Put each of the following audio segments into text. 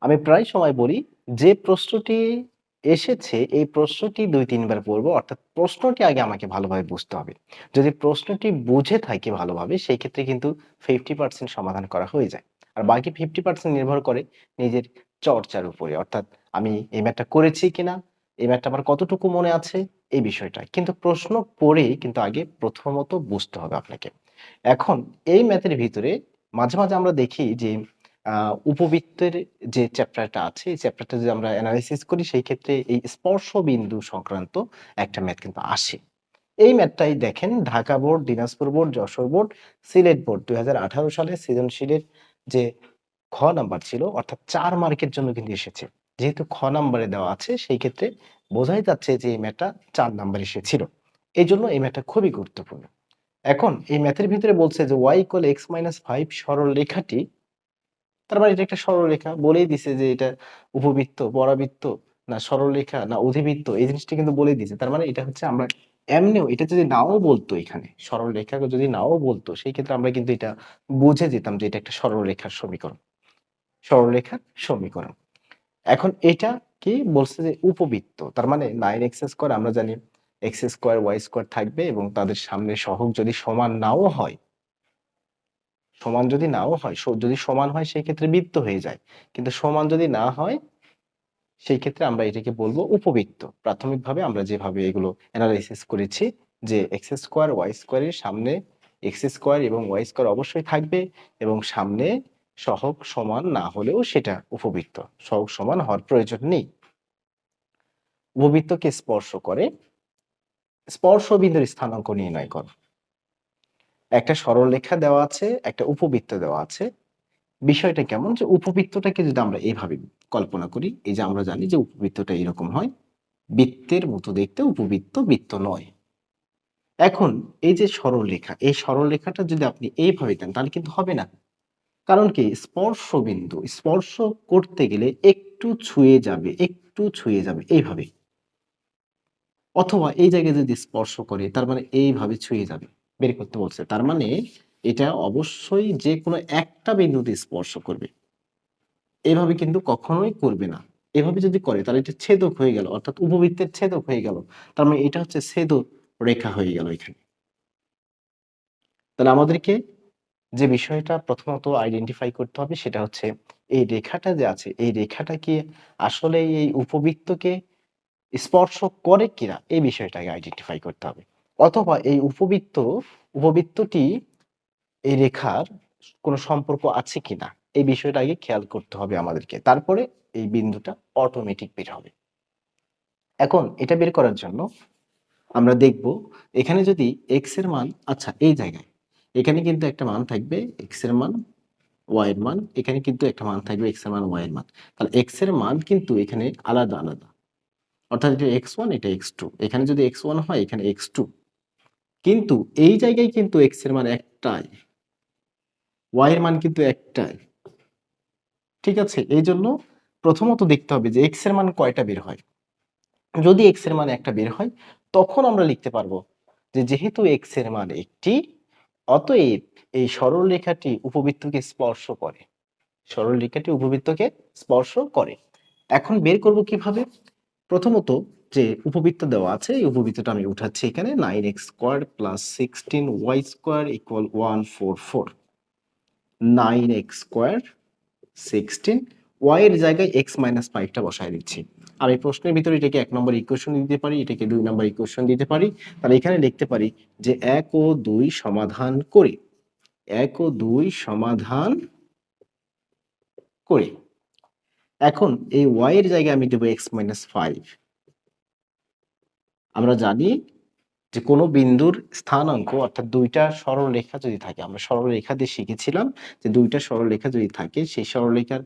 আমি প্রায় সময় বলি, যে প্রশ্নটি এসেছে এই প্রশ্নটি ২-৩ বার পড়বো। অর্থাৎ প্রশ্নটি আগে আমাকে ভালোভাবে বুঝতে হবে। যদি প্রশ্নটি বুঝে থাকি ভালোভাবে সেই ক্ষেত্রে কিন্তু 50% সমাধান করা হয়ে যায়। আর বাকি 50% নির্ভর করে নিজের চর্চার উপরে। অর্থাৎ আমি এই ম্যাথটা করেছি কিনা, এই ম্যাথটা আমার কতটুকু মনে আছে এই বিষয়টা। কিন্তু প্রশ্ন পড়েই কিন্তু আগে প্রথমত বুঝতে হবে আপনাকে। এখন এই ম্যাথের ভিতরে মাঝে মাঝে আমরা দেখি যে আ উপবৃত্তের যে চ্যাপ্টারটা আছে, এই চ্যাপ্টারটা যদি আমরা এনালাইসিস করি সেই ক্ষেত্রে এই স্পর্শ বিন্দু সংক্রান্ত একটা ম্যাথ কিন্তু আসে। এই ম্যাথটাই দেখেন Dhaka board, Dinajpur board, Jessore board, Sylhet board ২০১৮ সালে সৃজনশীলের যে খ নাম্বার ছিল অর্থাৎ ৪ মার্কের জন্য কিন্তু এসেছে। যেহেতু খ নাম্বারে দেওয়া আছে সেই ক্ষেত্রে বোঝাই যাচ্ছে যে এই ম্যাথটা ৪ নাম্বার এসেছিল। এইজন্য এই ম্যাথটা খুবই গুরুত্বপূর্ণ। এখন এই ম্যাথের ভিতরে বলছে যে y = x-5 সরলরেখাটি, তার মানে এটা একটা সরলরেখা। বলেই দিছে যে এটা উপবৃত্ত, পরাবৃত্ত, না সরলরেখা, না অধিবৃত্ত এই জিনিসটা কিন্তু বলেই দিছে। তার মানে এটা হচ্ছে আমরা এমনিও এটা যদি নাও বলতো এখানে, সরলরেখা যদি নাও বলতো সেই ক্ষেত্রে আমরা কিন্তু এটা বুঝে যেতাম যে এটা একটা সরলরেখার সমীকরণ। সরলরেখার সমীকরণ। এখন এটা কি বলছে যে উপবৃত্ত। তার মানে 9x² আমরা জানি x² y² থাকবে এবং তাদের সামনের সহগ যদি সমান নাও হয়, সমান যদি নাও হয়, যদি সমান হয় সেই ক্ষেত্রে বৃত্ত হয়ে যায়। কিন্তু সমান যদি না হয় সেই ক্ষেত্রে আমরা এটাকে বলবো উপবৃত্ত। প্রাথমিকভাবে আমরা যেভাবে এগুলো এনালাইসিস করেছি যে x² y² এর সামনে x² এবং y² অবশ্যই থাকবে এবং সামনে সহগ সমান না হলেও সেটা উপবৃত্ত। সহগ সমান হওয়ার প্রয়োজন নেই। উপবৃত্তকে স্পর্শ করে স্পর্শবিন্দুর স্থানাঙ্ক নির্ণয় করো। একটা সরলরেখা দেওয়া আছে, একটা উপবৃত্ত দেওয়া আছে। বিষয়টা কেমন যে উপবৃত্তটাকে যদি আমরা এভাবে কল্পনা করি, এই যে আমরা জানি যে উপবৃত্তটা এরকম হয়, বৃত্তের মতো দেখতে উপবৃত্ত বৃত্ত নয়। এখন এই যে সরলরেখা, এই সরলরেখাটা যদি আপনি এইভাবে দেন তাহলে কিন্তু হবে না। কারণ কি স্পর্শবিন্দু স্পর্শ করতে গেলে একটু ছুঁয়ে যাবে এইভাবে। অথবা এই জায়গায় যদি স্পর্শ করে তার মানে এইভাবে ছুঁয়ে যাবে। বের করতে বলছে। তার মানে এটা অবশ্যই যেকোনো একটা বিন্দুতে স্পর্শ করবে। এভাবে কিন্তু কখনোই করবে না। এভাবে যদি করে তাহলে এটা ছেদক হয়ে গেল। অর্থাৎ উপবৃত্তের ছেদক হয়ে গেল। তার মানে এটা হচ্ছে ছেদ রেখা হয়ে গেল এখানে। তাহলে আমাদেরকে যে বিষয়টা প্রথমত আইডেন্টিফাই করতে হবে সেটা হচ্ছে এই রেখাটা যে আছে এই রেখাটা কি আসলে এই উপবৃত্তকে স্পর্শ করে কিনা এই বিষয়টাকে আইডেন্টিফাই করতে হবে। অথবা এই উপবৃত্তটি এই রেখার কোনো সম্পর্ক আছে কিনা এই বিষয়টা আগে খেয়াল করতে হবে আমাদেরকে। তারপরে এই বিন্দুটা অটোমেটিক বের হবে। এখন এটা বের করার জন্য আমরা দেখব এখানে যদি x এর মান আচ্ছা এই জায়গায় এখানে কিন্তু একটা মান থাকবে x এর মান y এর মান, এখানে কিন্তু একটা মান থাকবে x এর মান y এর মান। তাহলে x এর মান কিন্তু এখানে আলাদা আলাদা। অর্থাৎ এটা x1 এটা x2। এখানে যদি x1 হয় এখানে x2। কিন্তু এই জায়গায় কিন্তু x এর মান একটাই, y এর মান কিন্তু একটাই। ঠিক আছে? এইজন্য প্রথমত দেখতে হবে যে x এর মান কয়টা বের হয়। যদি x এর মান একটা বের হয় তখন আমরা লিখতে পারবো যে যেহেতু x এর মান একটি অতএব এই সরলরেখাটি উপবৃত্তকে স্পর্শ করে। সরলরেখাটি উপবৃত্তকে স্পর্শ করে। এখন বের করব কিভাবে? প্রথমত যে উপবৃত্ত দেওয়া আছে এই উপবৃত্তটা আমি উঠাচ্ছি এখানে 9x² + 16y² = 144। 9x² 16 y এর জায়গায় x - 5 টা বসায় দিচ্ছি। আমি প্রশ্নের ভিতরে এটাকে ১ নম্বর ইকুয়েশন দিতে পারি, এটাকে ২ নম্বর ইকুয়েশন দিতে পারি। তাহলে এখানে লিখতে পারি যে ১ ও ২ সমাধান করে ১ ও ২ সমাধান করে এখন এই y এর জায়গায় আমি দেব x - 5। আমরা জানি যে কোনো বিন্দুর স্থানাঙ্ক অর্থাৎ ২ টা সরলরেখা যদি থাকে, আমরা সরলরেখা দিয়ে শিখেছিলাম যে ২ টা সরলরেখা যদি থাকে সেই সরলরেখার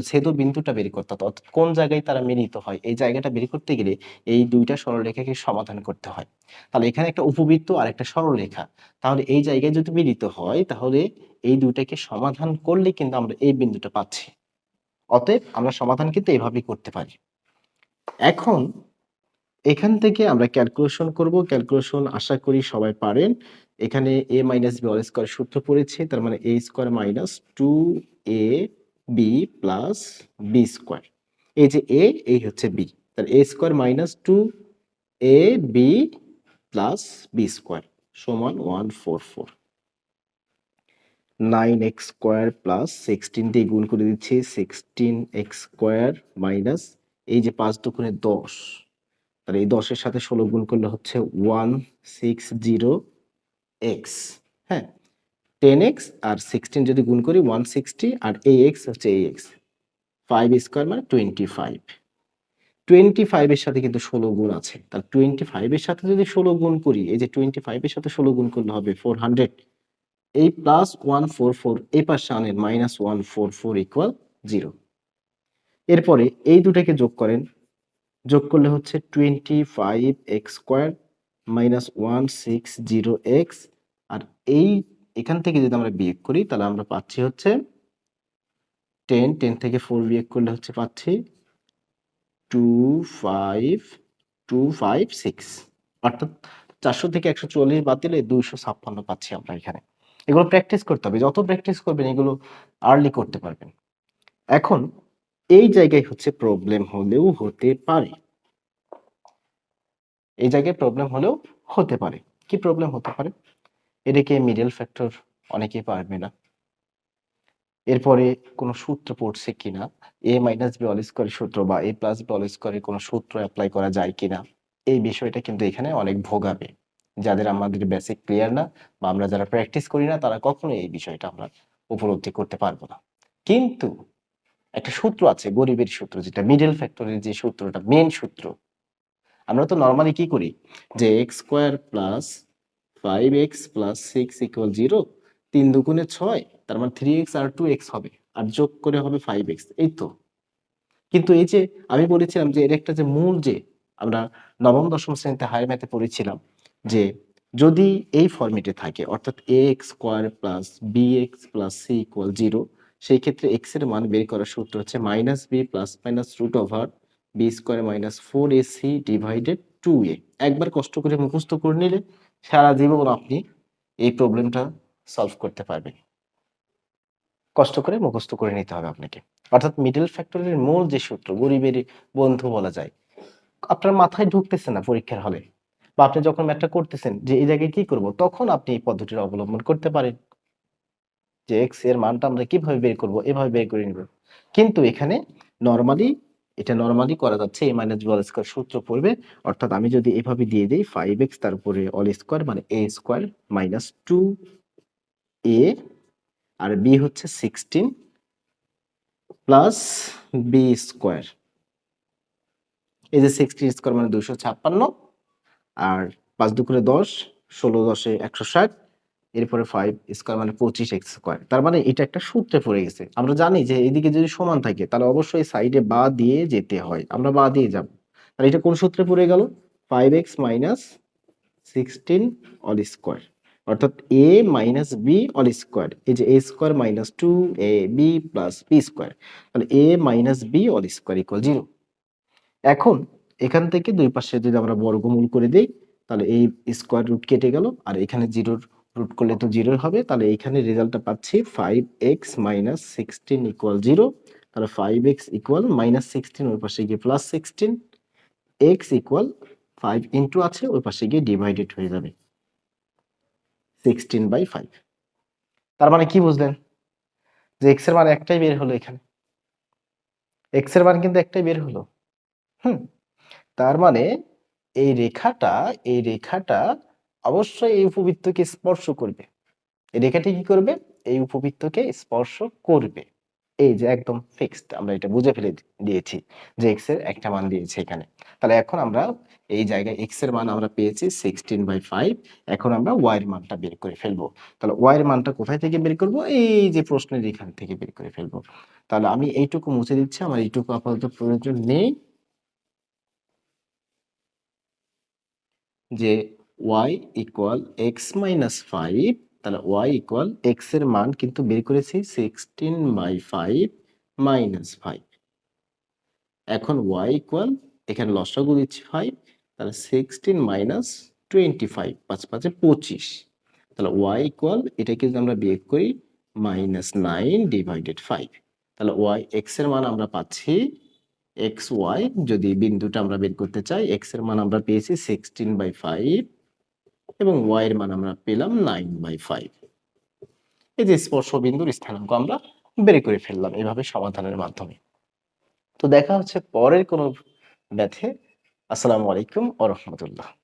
ছেদবিন্দুটা বের করতে হতো। অর্থাৎ কোন জায়গায় তারা মিলিত হয় এই জায়গাটা বের করতে গেলে এই ২ টা সরলরেখাকে সমাধান করতে হয়। তাহলে এখানে একটা উপবৃত্ত আর একটা সরলরেখা। তাহলে এই জায়গায় যদি মিলিত হয় তাহলে এই ২ টাকে সমাধান করলে কিন্তু আমরা এই বিন্দুটা পাচ্ছি। অতএব আমরা সমাধান কিন্তু এভাবেই করতে পারি। এখন এখান থেকে আমরা ক্যালকুলেশন করব। ক্যালকুলেশন আশা করি সবাই পারেন। এখানে a - b² সূত্র পড়েছি। তার মানে a² - 2ab B plus b square. এই যে এ, এই হচ্ছে বি, তাহলে এ square minus two A B plus b square সমান 144। 9x স্কোয়ার প্লাস 16 দিয়ে গুণ করে দিচ্ছি, 16x স্কোয়ার মাইনাস এই যে 5 দুগুণে 10, তাহলে এই 10-এর সাথে 16 গুণ করলে হচ্ছে 160x। হ্যাঁ, 10x আর 16 যদি গুণ করি 160, আর এই x হচ্ছে এই x, 5 স্কোয়ার মানে 25। 25 এর সাথে কিন্তু 16 গুণ আছে, তাহলে 25 এর সাথে যদি 16 গুণ করি, এই যে 25 এর সাথে 16 গুণ করলে হবে 400। এই প্লাস 144 এই পাশে আনেন, মাইনাস 144 ইকুয়াল 0। এরপরে এই দুটাকে যোগ করেন, যোগ করলে হচ্ছে 25x স্কোয়ার মাইনাস 160x, আর এই এখান থেকে যদি আমরা বিয়োগ করি তাহলে আমরা পাচ্ছি হচ্ছে 10, 10 থেকে 4 বিয়োগ করলে হচ্ছে পাচ্ছি 25256, অর্থাৎ 400 থেকে 144 বাদ দিলে 256 পাচ্ছি আমরা এখানে। এগুলো প্র্যাকটিস করতে হবে, যত প্র্যাকটিস করবেন এগুলো আর্লি করতে পারবেন। এখন এই জায়গায় হচ্ছে প্রবলেম হলেও হতে পারে, এই জায়গায় প্রবলেম হলেও হতে পারে। কি প্রবলেম হতে পারে? এটাকে মিডল ফ্যাক্টর অনেকেই পারবে না। এরপরে কোনো সূত্র পড়ছে কিনা, এ মাইনাস বি অল স্কোয়ার সূত্র বা এ প্লাস বি অল স্কোয়ারের কোনো সূত্র অ্যাপ্লাই করা যায় কিনা, এই বিষয়টা কিন্তু এখানে অনেক ভোগাবে। যাদের আমাদের বেসিক ক্লিয়ার না বা আমরা যারা প্র্যাকটিস করি না, তারা কখনো এই বিষয়টা আমরা উপলব্ধি করতে পারবো না। কিন্তু একটা সূত্র আছে, গরিবের সূত্র, যেটা মিডল ফ্যাক্টরের যে সূত্রটা, মেন সূত্র। আমরা তো নর্মালি কি করি যে x square plus 5x plus 6 equal 0, 3 দুগুণে 6, তার মানে 3x আর 2x হবে, আর যোগ করে হবে 5x, এই তো। কিন্তু এই যে আমি বলেছিলাম যে এর একটা যে মূল, যে আমরা নবম দশম শ্রেণীতে হায়ার ম্যাথে পড়েছিলাম যে যদি এই ফরম্যাটে থাকে, অর্থাৎ ax square plus bx plus c equal 0, সেই ক্ষেত্রে x এর মান বের করার সূত্র হচ্ছে minus b plus minus root over b square minus 4ac divided 2a। একবার কষ্ট করে মুখস্থ করে নিলে সারা জীবন আপনি এই প্রবলেমটা সলভ করতে পারবেন। কষ্ট করে মুখস্থ করে নিতে হবে আপনাকে। অর্থাৎ মিডল ফ্যাক্টরের মূল যে সূত্র, গরিবের বন্ধু বলা যায়, আপনার মাথায় ঢুকতেছে না পরীক্ষার হলে, বা আপনি যখন ম্যাথটা করতেছেন যে এই জায়গায় কি করব, তখন আপনি এই পদ্ধতির অবলম্বন করতে পারেন যে এক্স এর মানটা আমরা কিভাবে বের করব, এভাবে বের করে নিব। কিন্তু এখানে নরমালি, এটা নরমালি করা যাচ্ছে, এ মাইনাস বি অল স্কোয়ার সূত্র পড়বে। অর্থাৎ আমি যদি এভাবে দিয়ে দিই 5x তারপরে অল স্কোয়ার মানে a স্কোয়ার মাইনাস 2a, আর b হচ্ছে 16 প্লাস বি স্কোয়ার, এই যে 60 স্কোয়ার মানে 256, আর 5 দুগুণে 10, 16 10 160, এরপরে 5 স্কোয়ার মানে 25x স্কোয়ার। তার মানে এটা একটা সূত্রে পড়ে গেছে। আমরা জানি যে এইদিকে যদি সমান থাকে তাহলে অবশ্যই সাইডে বা দিয়ে যেতে হয়, আমরা বা দিয়ে যাব। তাহলে এটা কোন সূত্রে পড়ে গেল? 5x মাইনাস 16 অল স্কোয়ার, অর্থাৎ a minus b all square, এই যে a square minus 2ab plus b square, তাহলে a minus b all square equal 0। এখন এখান থেকে দুই পাশে যদি আমরা বর্গমূল করে দিই তাহলে এই স্কোয়ার রুট কেটে গেল, আর এখানে জিরোর রুট করলে তো জিরো হবে, তাহলে এখানে রেজাল্টটা পাচ্ছি 5x মাইনাস 16 ইকুয়াল 0। তাহলে 5x ইকুয়াল মাইনাস 16, ওই পাশে গিয়ে প্লাস 16, x ইকুয়াল 5 ইন্টু আছে, ওই পাশে গিয়ে ডিভাইডেড হয়ে যাবে 16/5। তার মানে কি বুঝলেন? যে x এর মান একটাই বের হলো, এখানে x এর মান কিন্তু একটাই বের হলো। হুম, তার মানে এই রেখাটা অবশ্যই এই উপবৃত্তকে স্পর্শ করবে। এই রেখাটি কি করবে? এই উপবৃত্তকে স্পর্শ করবে। এই যে একদম ফিক্সড, আমরা এটা বুঝে ফেলে দিয়েছি যে এক্স এর একটা মান দিয়েছে এখানে। তাহলে এখন আমরা এই জায়গায় এক্স এর মান আমরা পেয়েছি 16/5। এখন আমরা ওয়াই এর মানটা বের করে ফেলবো। তাহলে ওয়াই এর মানটা কোথায় থেকে বের করব? এই যে প্রশ্নের এখান থেকে বের করে ফেলবো। তাহলে আমি এইটুকু মুছে দিচ্ছি, আমার এইটুকু আপাতত প্রয়োজন নেই। যে y ইকুয়াল এক্স মাইনাস 5, তাহলে y ইকুয়াল এক্স এর মান কিন্তু বের করেছি 16/5 মাইনাস 5। এখন y ইকুয়াল, এখানে লসাগু দিচ্ছি 5, তাহলে 16 মাইনাস 25, 5 5 25, তাহলে y ইকুয়াল এটাকে যদি আমরা বিয়োগ করি মাইনাস 9 ডিভাইডেড 5, তাহলে x এর মান আমরা পাচ্ছি xy, যদি বিন্দুটা আমরা বের করতে চাই, x এর মান আমরা পেয়েছি 16/5 এবং y এর মান আমরা পেলাম 9/5। এই যে স্পর্শ বিন্দুর স্থানাঙ্ক আমরা বের করে ফেললাম এভাবে সমাধানের মাধ্যমে। তো দেখা হচ্ছে পরের কোনো ব্যাথে। আসসালামু আলাইকুম ওয়া রাহমাতুল্লাহ।